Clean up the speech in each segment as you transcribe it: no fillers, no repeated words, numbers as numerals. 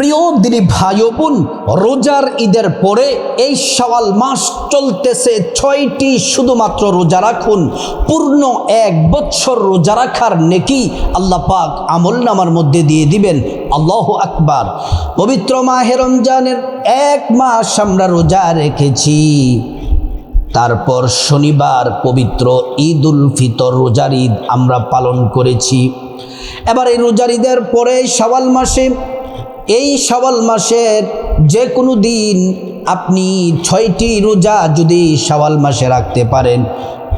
প্রিয় দিনী ভাই ও বোন, রোজার ঈদের পরে এই শাওয়াল মাস চলতেছে, 6টি শুধুমাত্র রোজা রাখুন। পূর্ণ 1 বছর রোজা রাখার নেকি আল্লাহ পাক আমলনামার মধ্যে দিয়ে দিবেন। আল্লাহু আকবার। পবিত্র মাহে রমজানের 1 মাস আমরা রোজা রেখেছি, তারপর শনিবার পবিত্র ঈদ উল ফিতর রোজার ঈদ আমরা পালন করেছি। এবার এই রোজার ঈদের পরে শাওয়াল মাসে, এই শাওয়াল মাসের যে কোনো দিন আপনি 6টি রোজা যদি শাওয়াল মাসে রাখতে পারেন,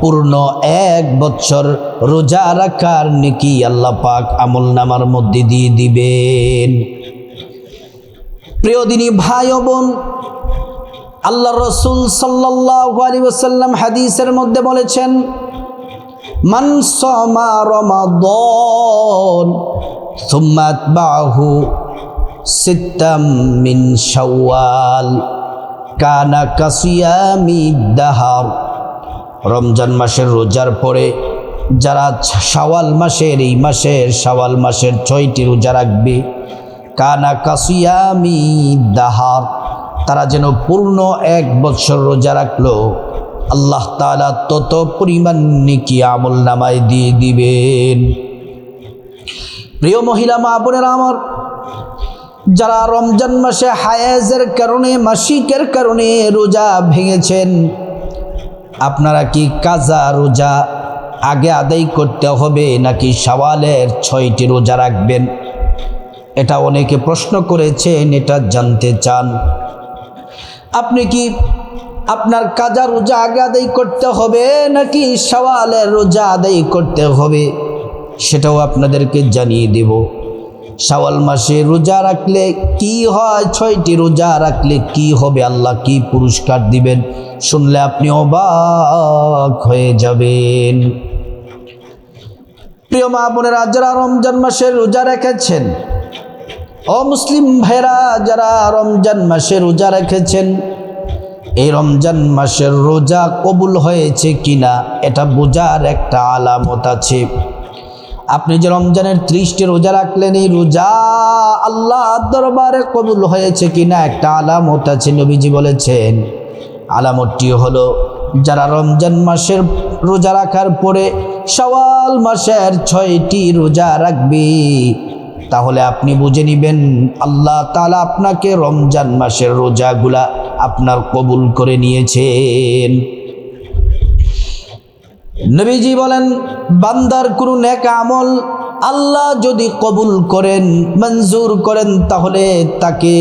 পূর্ণ 1 বছর রোজা রাখার নেকি আল্লাহ পাক আমলনামার মধ্যে দিয়ে দিবেন। প্রিয় দিনী ভাই ও বোন, আল্লাহ রসুল সাল্লাল্লাহু আলাইহি ওয়াসাল্লাম হাদিসের মধ্যে বলেছেন, মান সামা রমাদান সুম্মা আতবাহু সিত্তাম মিন শাওয়াল কানা কাসিয়ামি দাহার। রমজান মাসের রোজার পরে যারা শাওয়াল মাসের, এই মাসের শাওয়াল মাসের 6টি রোজা রাখবে, কানা কাসিয়ামি দাহার, তারা যেন পূর্ণ 1 বছর রোজা রাখলো, আল্লাহ তাআলা তত পরিমাণ নেকি আমলনামায় দিয়ে দিবেন। প্রিয় মহিলা মা বোনেরা আমার, যারা রমজান মাসে হায়েজের কারণে, মাসিকের কারণে রোজা ভেঙেছেন, আপনারা কি কাজা রোজা আগে আদায় করতে হবে নাকি শাওয়ালের 6টি রোজা রাখবেন? এটা অনেকে প্রশ্ন করেছেন, এটা জানতে চান। আপনি কি আপনার কাজা রোজা আগে আদায় করতে হবে নাকি শাওয়ালের রোজা আদায় করতে হবে, সেটাও আপনাদেরকে জানিয়ে দেব। শাওয়াল মাসে রোজা রাখলে কি হয়, 6টি রোজা রাখলে কি হবে, আল্লাহ কি পুরস্কার দিবেন, শুনলে আপনি অবাক হয়ে যাবেন। প্রিয় মা বোনেরা, যারা রমজান মাসে রোজা রেখেছেন, ও মুসলিম ভাইরা, যারা রমজান মাসে রোজা রেখেছেন, এই রমজান মাসের রোজা কবুল হয়েছে কিনা এটা বোঝার একটা আলামত আছে। আপনি যে রমজানের 30টি রোজা রাখলেন, এই রোজা আল্লাহর দরবারে কবুল হয়েছে কিনা একটা আলামত আছে। নবীজি বলেছেন, আলামতটি হলো যারা রমজান মাসের রোজা রাখার পরে শাওয়াল মাসের 6টি রোজা রাখবে, তাহলে আপনি বুঝে নেবেন আল্লাহ তাআলা আপনাকে রমজান মাসের রোজাগুলা আপনার কবুল করে নিয়েছেন। নবীজি বলেন, বান্দার কোনো নেক আমল আল্লাহ যদি কবুল করেন, মঞ্জুর করেন, তাহলে তাকে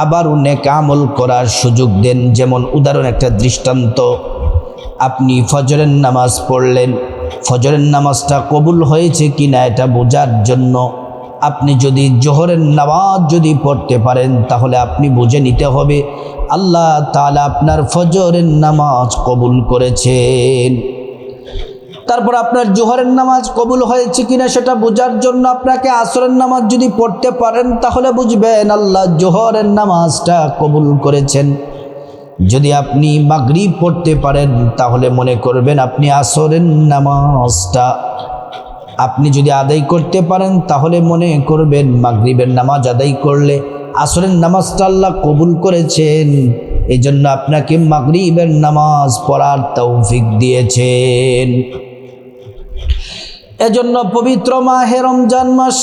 আবারও নেক আমল করার সুযোগ দেন। যেমন উদাহরণ, একটা দৃষ্টান্ত, আপনি ফজরের নামাজ পড়লেন, ফজরের নামাজটা কবুল হয়েছে কিনা এটা বোঝার জন্য আপনি যদি জোহরের নামাজ যদি পড়তে পারেন, তাহলে আপনি বুঝে নিতে হবে আল্লাহ তাআলা আপনার ফজরের নামাজ কবুল করেছেন। তারপর আপনার জোহরের নামাজ কবুল হয়েছে কিনা সেটা বোঝার জন্য আপনাকে আসরের নামাজ যদি পড়তে পারেন, তাহলে বুঝবেন আল্লাহ জোহরের নামাজটা কবুল করেছেন। যদি আপনি মাগরিব পড়তে পারেন, তাহলে মনে করবেন আপনি আসরের নামাজটা আপনি যদি আদায় করতে পারেন, তাহলে মনে করবেন মাগরিবের নামাজ আদায় করলে আসরের নামাজটা আল্লাহ কবুল করেছেন, এই জন্য আপনাকে মাগরিবের নামাজ পড়ার তৌফিক দিয়েছেন। এজন্য পবিত্র মাহে রমজান মাস,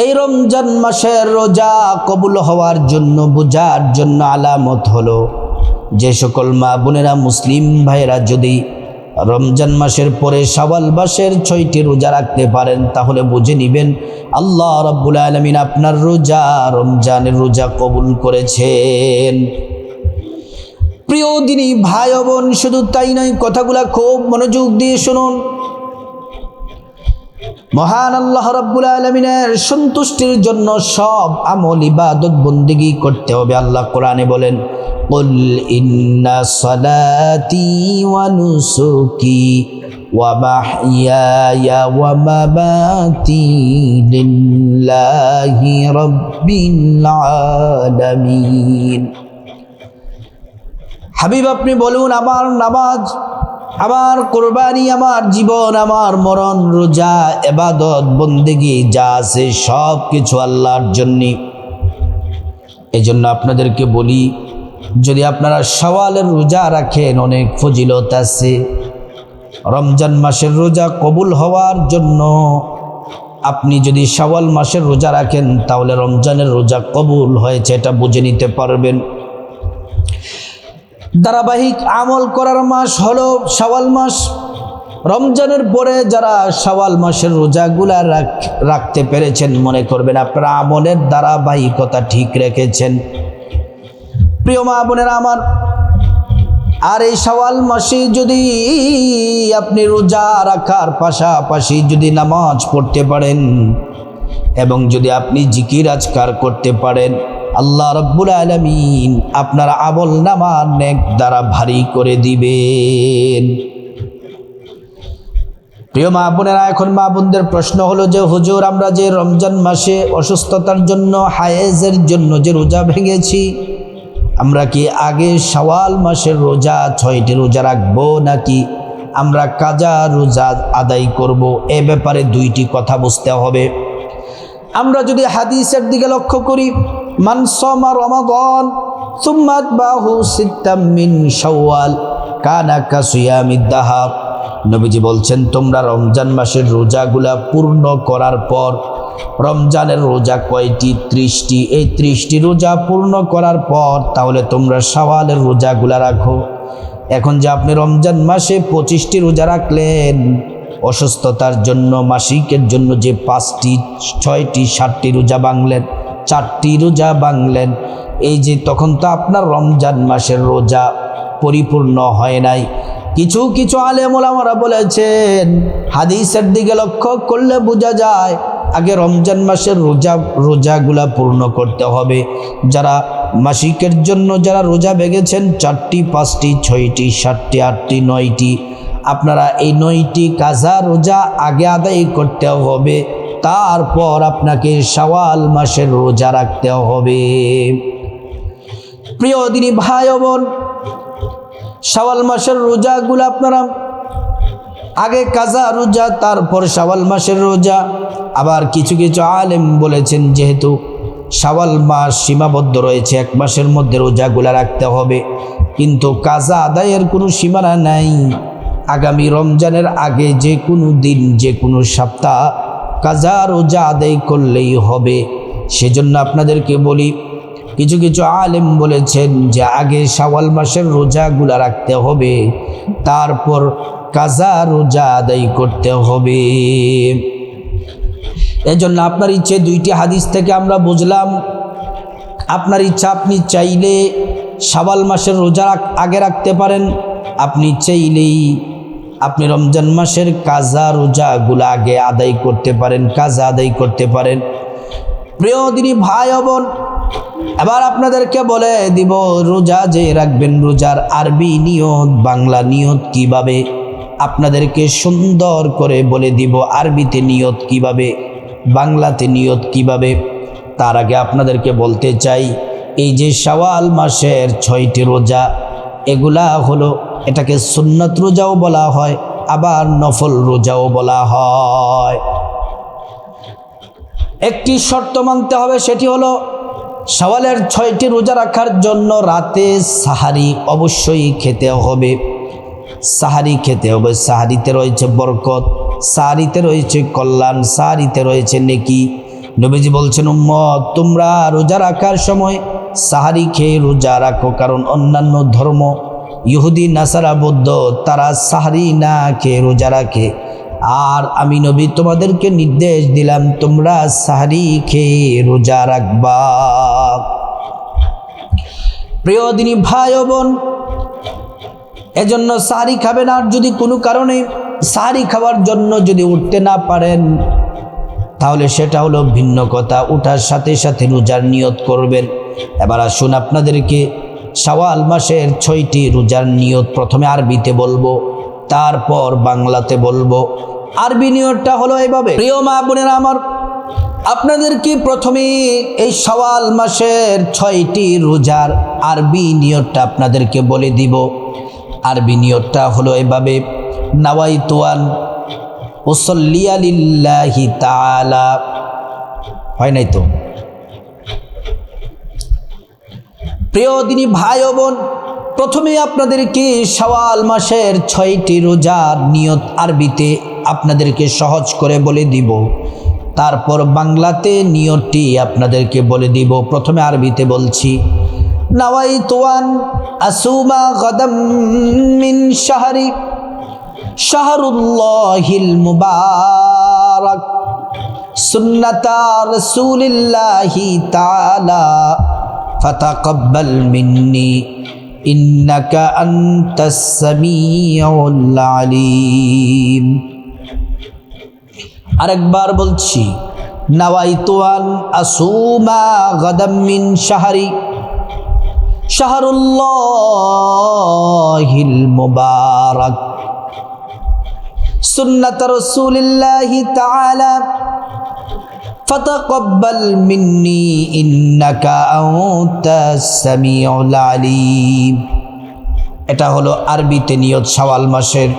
এই রমজান মাসের রোজা কবুল হওয়ার জন্য, বোঝার জন্য আলামত হলো, যে সকল মা বোনেরা, মুসলিম ভাইরা যদি রমজান মাসের পরে শাওয়াল মাসের 6টি রোজা রাখতে পারেন, তাহলে বুঝে নেবেন আল্লাহ রাব্বুল আলামিন আপনার রোজা, রমজানের রোজা কবুল করেছেন। প্রিয় দিনী ভাই ও বোন, শুধু তাই নয়, কথাগুলা খুব মনোযোগ দিয়ে শুনুন। মহান আল্লাহ রাব্বুল আলামিনের সন্তুষ্টির জন্য সব আমল ইবাদত বন্দেগী করতে হবে। আল্লাহ কোরআনে বলেন, কুল ইন্না সালাতি ওয়া নুসুকি ওয়া মাহইয়ায়া ওয়া মামাতি লিল্লাহি রাব্বিল আলামিন। হাবিব, আপনি বলুন, আমার নামাজ, আমার কোরবানি, আমার জীবন, আমার মরণ, রোজা, ইবাদত, বন্দেগী যা আছে সব কিছু আল্লাহর জন্যে। এজন্য আপনাদেরকে বলি, যদি আপনারা শাওয়ালের রোজা রাখেন অনেক ফজিলত আছে। রমজান মাসের রোজা কবুল হওয়ার জন্য আপনি যদি শাওয়াল মাসের রোজা রাখেন তাহলে রমজানের রোজা কবুল হয়েছে এটা বুঝে নিতে পারবেন। ধারাবাহিক আমল করার মাস হলো শাওয়াল মাস। রমজানের পরে যারা শাওয়াল মাসের রোজাগুলা রাখতে পেরেছেন, মনে করবেন আপনারা আমলের ধারাবাহিকতা ঠিক রেখেছেন। প্রিয় মা বোনেরা আমার, আর এই শাওয়াল মাসে যদি আপনি রোজা রাখার পাশাপাশি যদি নামাজ পড়তে পারেন এবং যদি আপনি জিকির আজকার করতে পারেন, আল্লাহ রাব্বুল আলামিন আপনার আমল নামা নেক দ্বারা ভারী করে দিবেন। প্রিয় মা বোনেরা, এখন মা বোনদের প্রশ্ন হলো যে হুজুর, আমরা যে রমজান মাসে অসুস্থতার জন্য, হায়েজের জন্য যে রোজা ভেঙেছি, আমরা কি আগে শাওয়াল মাসের রোজা 6টি রোজা রাখবো নাকি আমরা কাজা রোজা আদায় করব? এ ব্যাপারে 2টি কথা বুঝতে হবে। আমরা যদি হাদিসের দিকে লক্ষ্য করি, মান সামা রমাদান সুম্মা আতবাহু সিত্তাম মিন শাওয়াল কানা কাসিয়ামিদ দাহর। নবীজি বলছেন, তোমরা রমজান মাসের রোজাগুলা পূর্ণ করার পর, রমজানের রোজা কয়টি? 30টি। এই 30টি রোজা পূর্ণ করার পর তাহলে তোমরা শাওয়ালের রোজাগুলা রাখো। এখন যে আপনি রমজান মাসে 25টি রোজা রাখলেন, অসুস্থতার জন্য, মাসিকের জন্য যে 5টি, 6টি, 7টি রোজা ভাঙলেন, 4টি রোজা ভাঙলেন, এই যে তখন তো আপনার রমজান মাসের রোজা পরিপূর্ণ হয় নাই। কিছু কিছু আলেম ওলামারা বলেছেন, হাদিসের দিকে লক্ষ্য করলে বোঝা যায় আগে রমজান মাসের রোজাগুলা পূর্ণ করতে হবে। যারা মাসিকের জন্য যারা রোজা ভেঙেছেন 4টি, 5টি, 6টি, 7টি, 8টি, 9টি, আপনারা এই 9টি কাজা রোজা আগে আদায় করতে হবে, তারপর আপনাকে শাওয়াল মাসের রোজা রাখতে হবে। প্রিয় দিনী ভাই ও বোন, শাওয়াল মাসের রোজাগুলো আপনারা আগে কাজা রোজা, তারপর শাওয়াল মাসের রোজা। আবার কিছু কিছু আলেম বলেছেন, যেহেতু শাওয়াল মাস সীমাবদ্ধ রয়েছে, 1 মাসের মধ্যে রোজাগুলা রাখতে হবে, কিন্তু কাজা আদায়ের কোনো সীমানা নাই। আগামী রমজানের আগে যে কোনো দিন, যে কোনো সপ্তাহ কাজা রোজা আদায় করলেই হবে। সেজন্য আপনাদেরকে বলি, কিছু কিছু আলেম বলেছেন যে আগে শাওয়াল মাসের রোজাগুলা রাখতে হবে, তারপর কাজা রোজা আদায় করতে হবে। এজন্য আপনার ইচ্ছে, 2টি হাদিস থেকে আমরা বুঝলাম, আপনার ইচ্ছা, আপনি চাইলে শাওয়াল মাসের রোজা আগে রাখতে পারেন, আপনি চাইলেই আপনি রমজান মাসের কাজা রোজাগুলা আগে আদায় করতে পারেন, কাজা আদায় করতে পারেন। প্রিয় দিনী ভাই ও বোন, এবার আপনাদেরকে বলে দিব, রোজা যে রাখবেন, রোজার আরবি নিয়ত, বাংলা নিয়ত কিভাবে, আপনাদেরকে সুন্দর করে বলে দিব আরবিতে নিয়ত কিভাবে, বাংলাতে নিয়ত কিভাবে। তার আগে আপনাদেরকে বলতে চাই, এই যে শাওয়াল মাসের 6টি রোজা, এগুলা হলো, এটাকে সুন্নত রোজাও বলা হয়, আবার নফল রোজাও বলা হয়। একটি শর্ত মানতে হবে, সেটি হলো শাওয়ালের 6টি রোজা রাখার জন্য রাতে সাহারি অবশ্যই খেতে হবে। সাহারি খেতে হবে, সাহারিতে রয়েছে বরকত, সাহারিতে রয়েছে কল্যাণ, সাহারিতে রয়েছে নেকি। নবীজি বলছেন, উম্মত তোমরা রোজা রাখার সময় সাহারি খেয়ে রোজা রাখো, কারণ অন্যান্য ধর্ম, ইহুদি, নাসারা, বৌদ্ধ, তারা সাহারি না খেয়ে রোজা রাখে, আর আমি নবী তোমাদেরকে নির্দেশ দিলাম তোমরা সাহারি খেয়ে রোজা রাখবা। প্রিয় দিনী ভাই ও বোন, এজন্য সাহারি খাবেন। আর যদি কোনো কারণে সাহারি খাওয়ার জন্য যদি উঠতে না পারেন, তাহলে সেটা হলো ভিন্ন কথা, উঠার সাথে সাথে রোজার নিয়ত করবেন। এবার আসুন আপনাদেরকে শাওয়াল মাসের 6টি রোজার নিয়ত প্রথমে আরবিতে বলবো, তারপর বাংলাতে বলবো। আরবি নিয়তটা হলো এইভাবে। প্রিয় মা বোনেরা আমার, আপনাদেরকে প্রথমে এই শাওয়াল মাসের 6টি রোজার আরবি নিয়তটা আপনাদেরকে বলে দিব। আরবি নিয়তটা হলো এভাবে, নাওয়াইতু আন উসাল্লিয়া লিল্লাহি তাআলা। হয় নাই তো? প্রিয় দিনী ভাই ও বোন, প্রথমে আপনাদেরকে শাওয়াল মাসের 6টি রোজার নিয়ত আরবিতে আপনাদেরকে সহজ করে বলে দিব, তারপর বাংলাতে নিয়তটি আপনাদেরকে বলে দিব। প্রথমে আরবিতে বলছি, নাওয়াইতু আন আসুমা গাদাম মিন শাহরি শাহরুল্লাহিল মুবারাক সুন্নাতা রাসূলিল্লাহি তাআলা ফাতাকাব্বাল মিন্নি ইন্নাকা আনতাস সামিউল আলিম। আরেকবার বলছি, নাওয়াইতু আন আসুমা গাদাম মিন শাহরি শাহরুল্লাহিল মুবারাক সুন্নাত রাসূলিল্লাহি তাআলা ফাতাকাব্বাল মিন্নি ইন্নাকা আনতাস সামিউল আলিম। এটা হলো আরবিতে নিয়ত শাওয়াল মাসের।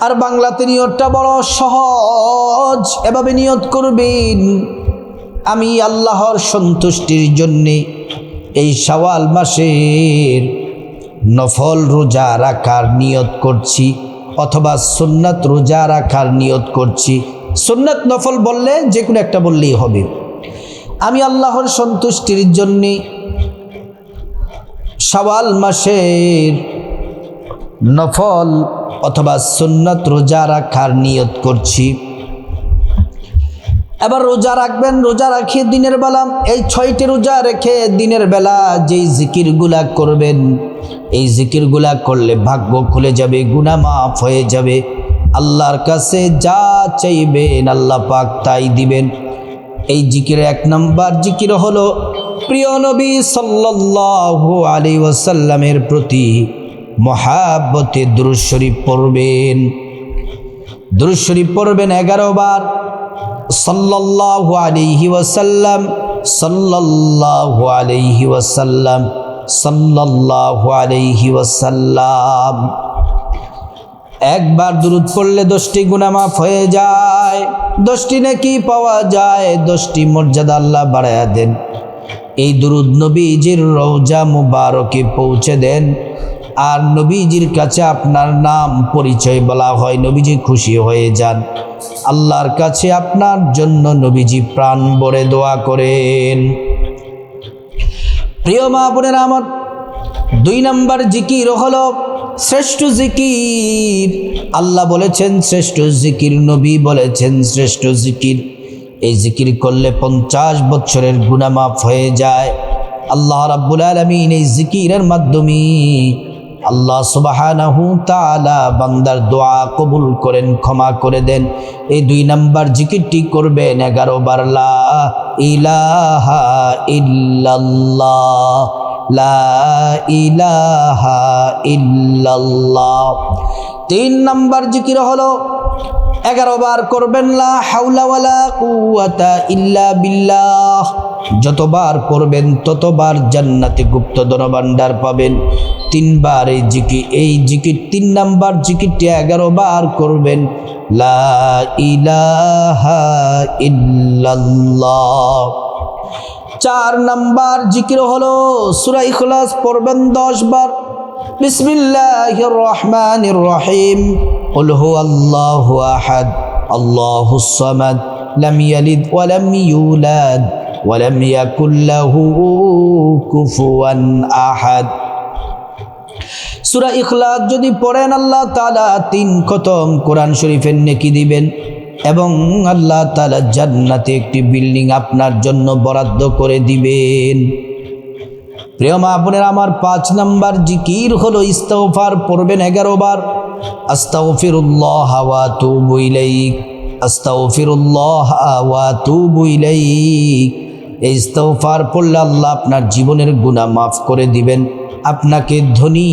আর বাংলাতে নিয়তটা বড় সহজ, এভাবে নিয়ত করবেন, আমি আল্লাহর সন্তুষ্টির জন্যে এই শাওয়াল মাসের নফল রোজা রাখার নিয়ত করছি, অথবা সুন্নাত রোজা রাখার নিয়ত করছি। সুন্নাত নফল বললে যে কোনো একটা বললেই হবে। আমি আল্লাহর সন্তুষ্টির জন্যে শাওয়াল মাসের নফল অথবা সুন্নাত রোজা রাখার নিয়ত করছি। এবার রোজা রাখবেন, রোজা রাখে দিনের বেলা, এই 6টি রোজা রেখে দিনের বেলা যেই জিকিরগুলা করবেন, এই জিকিরগুলা করলে ভাগ্য খুলে যাবে, গুনাহ মাফ হয়ে যাবে। আল্লাহর কাছে যা চাইবেন আল্লাহ পাক তাই দিবেন। এই জিকিরের 1 নম্বর জিকির হলো প্রিয় নবী সাল্লাল্লাহু আলাইহি ওয়াসাল্লামের প্রতি মহাব্বতে দুরূদ শরীফ পড়বেন। দুরূদ শরীফ পড়বেন 11 বার। সাল্লাল্লাহু আলাইহি ওয়াসাল্লাম, সাল্লাল্লাহু আলাইহি ওয়াসাল্লাম, সাল্লাল্লাহু আলাইহি ওয়াসাল্লাম। একবার দুরূদ পড়লে 10টি গুনাহ মাফ হয়ে যায়, 10টি নেকি পাওয়া যায়, 10টি মর্যাদা আল্লাহ বাড়ায়া দেন। এই দুরূদ নবীজির রওজা মুবারকে পৌঁছে দেন, আর নবীজির কাছে আপনার নাম পরিচয় বলা হয়, নবীজি খুশি হয়ে যান। আল্লাহর কাছে আপনার জন্য নবীজি প্রাণ ভরে দোয়া করেন। প্রিয় মা বোনেরা আমার, 2 নম্বর জিকির হলো শ্রেষ্ঠ জিকির। আল্লাহ বলেছেন শ্রেষ্ঠ জিকির, নবী বলেছেন শ্রেষ্ঠ জিকির। এই জিকির করলে 50 বছরের গুনাহ মাফ হয়ে যায়। আল্লাহ রাব্বুল আলামিন এই জিকিরের মাধ্যমে আল্লাহ সুবহানাহু তাআলা বান্দার দোয়া কবুল করেন, ক্ষমা করে দেন। এই 2 নম্বর জিকিরটি করবেন 11 বার, লা ইলাহা ইল্লাল্লাহ, লা ইলাহা ইল্লাল্লাহ। 3 নম্বর জিকির হলো 11 বার করবেন, লা হাওলা ওয়ালা কুওয়াতা ইল্লা বিল্লাহ। যতবার পড়বেন ততবার জান্নাতে গুপ্ত ধনভাণ্ডার পাবেন। 3 বার এই জিকির 3 নম্বর জিকিরটি 11 বার করবেন, লা ইলাহা ইল্লাল্লাহ। 4 নম্বর জিকির হলো সূরা ইখলাস পড়বেন 10 বার। বিসমিল্লাহির রহমানির রহিম, কুল হুয়াল্লাহু আহাদ, আল্লাহুস সামাদ, লাম ইয়ালিদ ওয়া লাম ইউলাদ ওয়া লাম ইয়াকুল লাহু কুফুয়ান আহাদ। সূরা ইখলাস যদি পড়েন আল্লাহ তাআলা 3 খতম কোরআন শরীফের নেকি দিবেন, এবং আল্লাহ তাআলা জান্নাতে একটি বিল্ডিং আপনার জন্য বরাদ্দ করে দিবেন। প্রিয় মা বোনেরা আমার, 5 নম্বর জিকির হলো ইস্তিগফার পড়বেন 11 বার। আস্তাগফিরুল্লাহ ওয়া আতুবু ইলাইহি, আস্তাগফিরুল্লাহ ওয়া আতুবু ইলাইহি। এই ইস্তিগফার পড়লে আল্লাহ আপনার জীবনের গুনাহ মাফ করে দিবেন, আপনাকে ধনী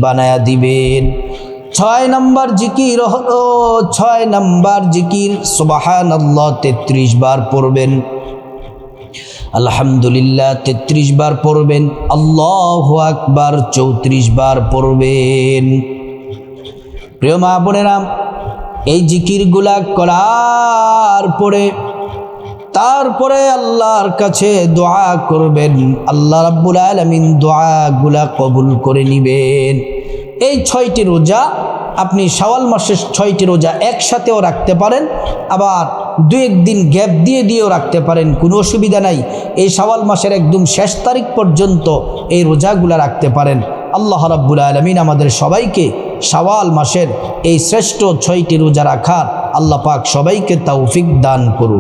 বানায়া দিবেন। 6 নম্বর জিকির হলো 6 নম্বর জিকির সুবহানাল্লাহ 33 বার পড়বেন। আলহামদুলিল্লাহ 33 বার পড়বেন, আল্লাহু আকবার 34 বার পড়বেন। প্রিয় মা বোনেরা, এই জিকিরগুলা করার পরে তারপরে আল্লাহর কাছে দোয়া করবেন, আল্লাহ রাব্বুল আলামিন দোয়াগুলা কবুল করে নেবেন। এই 6টি রোজা আপনি শাওয়াল মাসের 6টি রোজা একসাথেও রাখতে পারেন, আবার 2-1 দিন গ্যাপ দিয়েও রাখতে পারেন, কোনো অসুবিধা নাই। এই শাওয়াল মাসের একদম শেষ তারিখ পর্যন্ত এই রোজাগুলা রাখতে পারেন। আল্লাহ রাব্বুল আলামিন আমাদের সবাইকে শাওয়াল মাসের এই শ্রেষ্ঠ 6টি রোজা রাখার আল্লাহ পাক সবাইকে তৌফিক দান করুন।